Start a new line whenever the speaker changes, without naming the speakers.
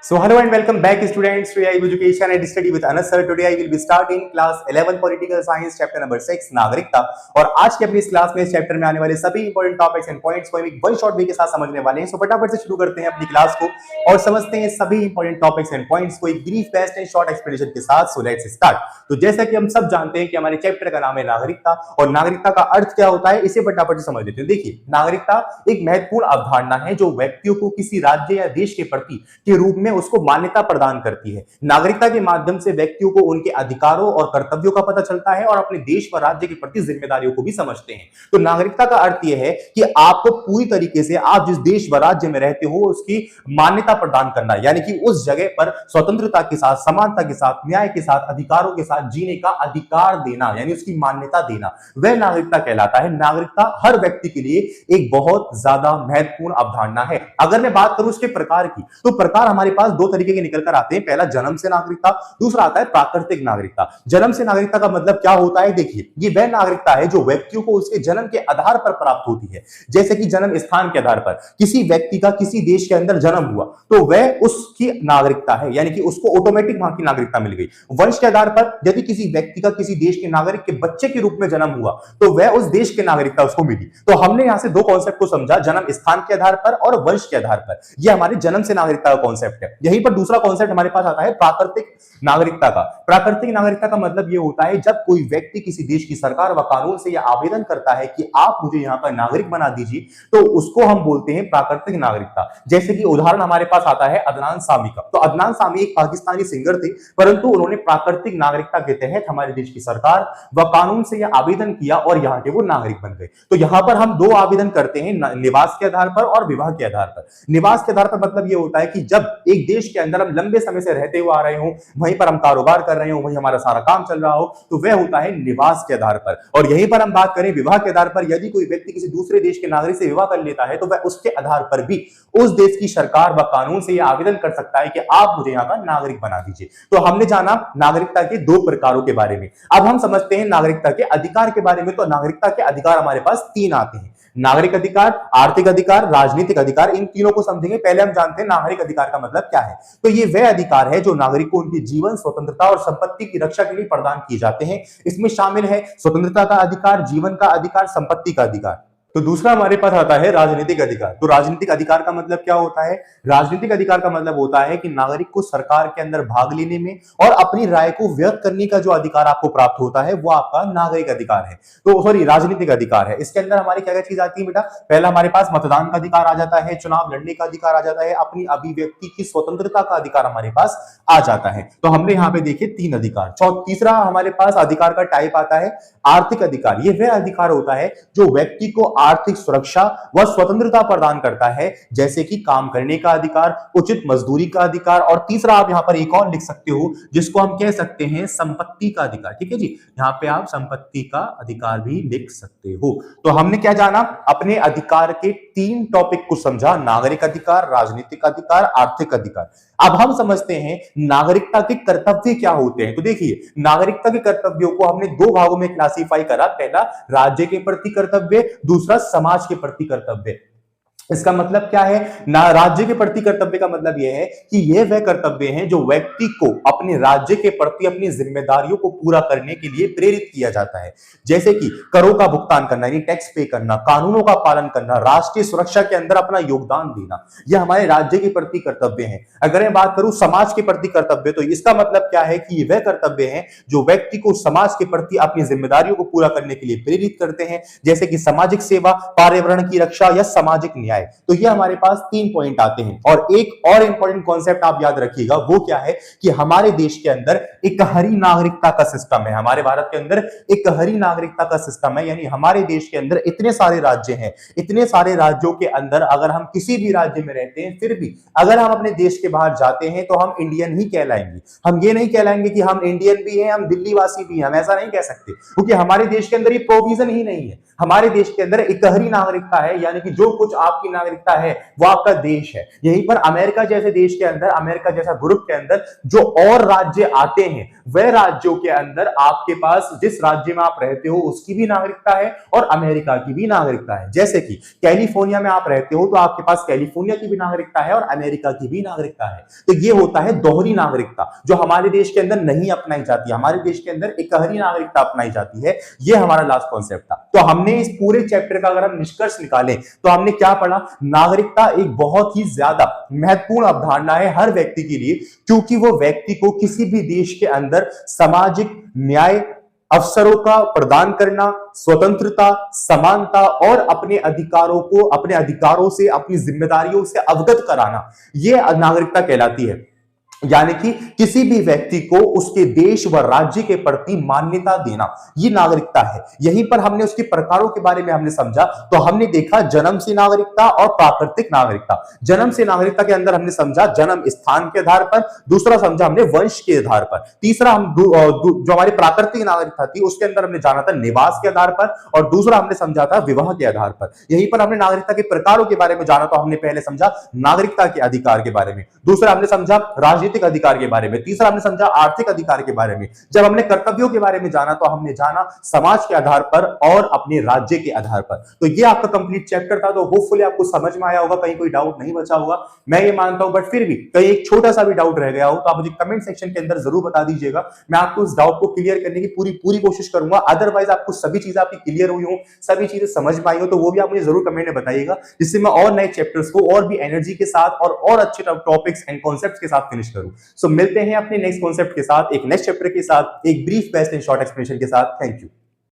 So hello and welcome back students to AI Education and Study with Anas sir. Today I will be starting class 11 Political Science chapter number 6 नागरिकता। और आज के अपनी इस class में इस chapter में आने वाले सभी इंपॉर्टेंट टॉपिक्स एंड पॉइंट्स को हम एक वन शॉट वे के साथ समझने वाले हैं। सो फटाफट से शुरू करते हैं अपनी क्लास को और समझते हैं सभी इंपॉर्टेंट टॉपिक्स एंड पॉइंट्स को एक brief best and short explanation के साथ। So let's start. तो जैसा कि हम सब जानते हैं कि हमारे चैप्टर का नाम है नागरिकता और नागरिकता का अर्थ क्या होता है इसे फटाफट से समझ लेते हैं। देखिए, नागरिकता एक महत्वपूर्ण अवधारणा है जो व्यक्तियों को किसी राज्य या देश के प्रति के रूप में उसको मान्यता प्रदान करती है। नागरिकता के माध्यम से व्यक्तियों को उनके अधिकारों और कर्तव्यों का पता चलता है और अपने देश व राज्य के प्रति जिम्मेदारियों को भी समझते हैं। तो नागरिकता का अर्थ यह है कि आपको पूरी तरीके से आप जिस देश व राज्य में रहते हो उसकी मान्यता प्रदान करना, यानी कि उस जगह पर स्वतंत्रता के साथ, समानता के साथ, न्याय के साथ, अधिकारों के साथ जीने का अधिकार देना, यानी उसकी मान्यता देना, वह नागरिकता कहलाता है। नागरिकता हर व्यक्ति के लिए एक बहुत ज्यादा महत्वपूर्ण अवधारणा है। अगर मैं बात करूं उसके प्रकार की, तो प्रकार हमारे पास दो तरीके के निकल कर आते हैं। पहला जन्म से नागरिकता, दूसरा आता है प्राकृतिक नागरिकता। जन्म से नागरिकता का मतलब क्या होता है? देखिए, ये वह नागरिकता है जो व्यक्तियों को उसके जन्म के आधार पर प्राप्त होती है। जैसे कि जन्म स्थान के आधार पर किसी व्यक्ति का किसी देश के अंदर जन्म हुआ तो वह उसकी नागरिकता है, यानी कि उसको ऑटोमेटिक वहां की नागरिकता मिल गई। वंश के आधार पर यदि किसी व्यक्ति का किसी देश के नागरिक के बच्चे के रूप में जन्म हुआ तो वह उस देश की नागरिकता उसको मिली। तो हमने यहां से दो कॉन्सेप्ट को समझा, जन्म स्थान के आधार पर और वंश के आधार पर। यह हमारे जन्म से नागरिकता का कॉन्सेप्ट है। यहीं पर दूसरा कॉन्सेप्ट हमारे पास आता है प्राकृतिक नागरिकता का। प्राकृतिक नागरिकता का मतलब यह होता है जब कोई व्यक्ति किसी देश की सरकार व कानून से यह आवेदन करता है कि आप मुझे यहां पर नागरिक बना दीजिए, तो उसको हम बोलते हैं प्राकृतिक नागरिकता। जैसे कि उदाहरण हमारे पास आता है अदनान सामी का। तो अदनान सामी एक पाकिस्तानी सिंगर थे, परंतु उन्होंने प्राकृतिक नागरिकता के तहत हमारे देश की सरकार व कानून से यह आवेदन किया और यहां के वो नागरिक बन गए। तो यहां पर हम दो आवेदन करते हैं, निवास के आधार पर और विवाह के आधार पर। निवास के आधार पर मतलब यह होता है कि जब एक देश के अंदर हम लंबे समय से रहते हुए आ रहे हो, वहीं पर हम कारोबार कर रहे हो, वहीं हमारा सारा काम चल रहा हो, तो वह होता है निवास के आधार पर। और यहीं पर हम बात करें विवाह के आधार पर, यदि कोई व्यक्ति किसी दूसरे देश के नागरिक से विवाह कर लेता है तो वह उसके आधार पर भी उस देश की सरकार व कानून से यह आवेदन कर सकता है कि आप मुझे यहां का नागरिक बना दीजिए। तो हमने जाना नागरिकता के दो प्रकारों के बारे में। अब हम समझते हैं नागरिकता के अधिकार के बारे में। तो नागरिकता के अधिकार हमारे पास तीन आते हैं: नागरिक अधिकार, आर्थिक अधिकार, राजनीतिक अधिकार। इन तीनों को समझेंगे। पहले हम जानते हैं नागरिक अधिकार का मतलब क्या है। तो ये वह अधिकार है जो नागरिक को उनके जीवन, स्वतंत्रता और संपत्ति की रक्षा के लिए प्रदान किए जाते हैं। इसमें शामिल है स्वतंत्रता का अधिकार, जीवन का अधिकार, संपत्ति का अधिकार। तो दूसरा हमारे पास आता है राजनीतिक अधिकार। तो राजनीतिक अधिकार का मतलब क्या होता है? राजनीतिक अधिकार का मतलब होता है कि नागरिक को सरकार के अंदर भाग लेने में और अपनी राय को व्यक्त करने का जो अधिकार आपको प्राप्त होता है वो आपका नागरिक अधिकार है। तो सॉरी, राजनीतिक अधिकार है। इसके अंदर हमारी क्या क्या चीज आती है बेटा? पहला हमारे पास मतदान का अधिकार आ जाता है, चुनाव लड़ने का अधिकार आ जाता है, अपनी अभिव्यक्ति की स्वतंत्रता का अधिकार हमारे पास आ जाता है। तो हमने यहाँ पे देखे तीन अधिकार। तीसरा हमारे पास अधिकार का टाइप आता है आर्थिक अधिकार। यह वह अधिकार होता है जो व्यक्ति को आर्थिक सुरक्षा व स्वतंत्रता प्रदान करता है, जैसे कि काम करने का अधिकार, उचित मजदूरी का अधिकार, और तीसरा आप यहां पर एक और लिख सकते हो जिसको हम कह सकते हैं संपत्ति का अधिकार। ठीक है जी, यहां पे आप संपत्ति का अधिकार भी लिख सकते हो। तो हमने क्या जाना? अपने अधिकार के तीन टॉपिक को समझा: नागरिक अधिकार, राजनीतिक अधिकार, आर्थिक अधिकार। अब हम समझते हैं नागरिकता के कर्तव्य क्या होते हैं। तो देखिए, नागरिकता के कर्तव्यों को हमने दो भागों में क्लासिफाई करा। पहला राज्य के प्रति कर्तव्य, दूसरा समाज के प्रति कर्तव्य। इसका मतलब क्या है? राज्य के प्रति कर्तव्य का मतलब यह है कि यह वह कर्तव्य हैं जो व्यक्ति को अपने राज्य के प्रति अपनी जिम्मेदारियों को पूरा करने के लिए प्रेरित किया जाता है। जैसे कि करों का भुगतान करना, यानी टैक्स पे करना, कानूनों का पालन करना, राष्ट्रीय सुरक्षा के अंदर अपना योगदान देना, यह हमारे राज्य के प्रति कर्तव्य है। अगर मैं बात करूं समाज के प्रति कर्तव्य, तो इसका मतलब क्या है कि यह वह कर्तव्य है जो व्यक्ति को समाज के प्रति अपनी जिम्मेदारियों को पूरा करने के लिए प्रेरित करते हैं, जैसे कि सामाजिक सेवा, पर्यावरण की रक्षा या सामाजिक न्याय। तो ये हमारे पास तीन पॉइंट आते हैं। और एक और इंपॉर्टेंट कॉन्सेप्ट आप याद रखिएगा, वो क्या है कि हमारे देश के अंदर इकहरी नागरिकता का सिस्टम है। हमारे भारत के अंदर इकहरी नागरिकता का सिस्टम है, यानी हमारे देश के अंदर इतने सारे राज्य हैं। इतने सारे राज्यों के अंदर अगर हम किसी भी राज्य में रहते हैं, फिर भी अगर हम अपने देश के बाहर जाते हैं तो हम इंडियन ही कहलाएंगे। हम ये नहीं कहलाएंगे कि हम इंडियन भी हैं, हम दिल्ली वासी भी हैं, हम ऐसा नहीं कह सकते, क्योंकि हमारे देश के अंदर ये प्रोविजन ही नहीं है। हमारे देश के अंदर इकहरी नागरिकता है, यानी कि जो कुछ आपकी आपकी नागरिकता है वो आपका देश है। यहीं पर अमेरिका जैसे देश के अंदर, अमेरिका जैसा ग्रुप के अंदर जो और राज्य आते हैं, वह राज्यों के अंदर आपके पास जिस राज्य में आप रहते हो उसकी भी नागरिकता है और अमेरिका की भी नागरिकता है। जैसे कि कैलिफोर्निया में आप रहते हो तो आपके पास कैलिफोर्निया की भी नागरिकता है और अमेरिका की भी नागरिकता है। तो ये होता है दोहरी नागरिकता, जो हमारे देश के अंदर नहीं अपनाई जाती। हमारे देश के अंदर एकहरी नागरिकता अपनाई जाती है। ये हमारा लास्ट कॉन्सेप्ट था। तो हमने इस पूरे चैप्टर का अगर हम निष्कर्ष निकालें तो हमने क्या पढ़ा? नागरिकता एक बहुत ही ज्यादा महत्वपूर्ण अवधारणा है हर व्यक्ति के लिए, क्योंकि वो व्यक्ति को किसी भी देश के अंदर सामाजिक न्याय, अवसरों का प्रदान करना, स्वतंत्रता, समानता और अपने अधिकारों को, अपने अधिकारों से, अपनी जिम्मेदारियों से अवगत कराना, यह नागरिकता कहलाती है। यानी कि किसी भी व्यक्ति को उसके देश व राज्य के प्रति मान्यता देना, ये नागरिकता है। यहीं पर हमने उसके प्रकारों के बारे में हमने समझा। तो हमने देखा जन्म से नागरिकता और प्राकृतिक नागरिकता। जन्म से नागरिकता के अंदर हमने समझा जन्म स्थान के आधार पर, दूसरा समझा हमने वंश के आधार पर, तीसरा हम जो हमारी प्राकृतिक नागरिकता थी उसके अंदर हमने जाना था निवास के आधार पर, और दूसरा हमने समझा था विवाह के आधार पर। यहीं पर हमने नागरिकता के प्रकारों के बारे में जाना। तो हमने पहले समझा नागरिकता के अधिकार के बारे में, दूसरा हमने समझा राजनीतिक अधिकार के बारे में, तीसरा हमने समझा आर्थिक अधिकार के बारे में। जब हमने कर्तव्यों के बारे में जाना तो हमने जाना समाज के आधार पर और अपने राज्य के आधार पर। तो ये आपका कंप्लीट चैप्टर था। तो होपफुली आपको समझ में आया होगा, कहीं कोई डाउट नहीं बचा होगा, मैं ये मानता हूं। बट फिर भी कहीं एक छोटा सा भी डाउट रह गया हो तो आप मुझे कमेंट सेक्शन के अंदर जरूर बता दीजिएगा। मैं आपको उस डाउट को क्लियर करने की पूरी कोशिश करूंगा। अदरवाइज आपको सभी चीजें आपकी क्लियर हुई हो, सभी चीजें समझ में आई हो, तो वो भी आप मुझे जरूर कमेंट में बताइएगा, जिससे मैं और नए चैप्टर्स को और भी एनर्जी के साथ और अच्छे टॉपिक्स एंड कॉन्सेप्ट्स के साथ फिनिश करूं। सो मिलते हैं अपने नेक्स्ट कॉन्सेप्ट के साथ, एक नेक्स्ट चैप्टर के साथ, एक brief best and short explanation के साथ। Thank you.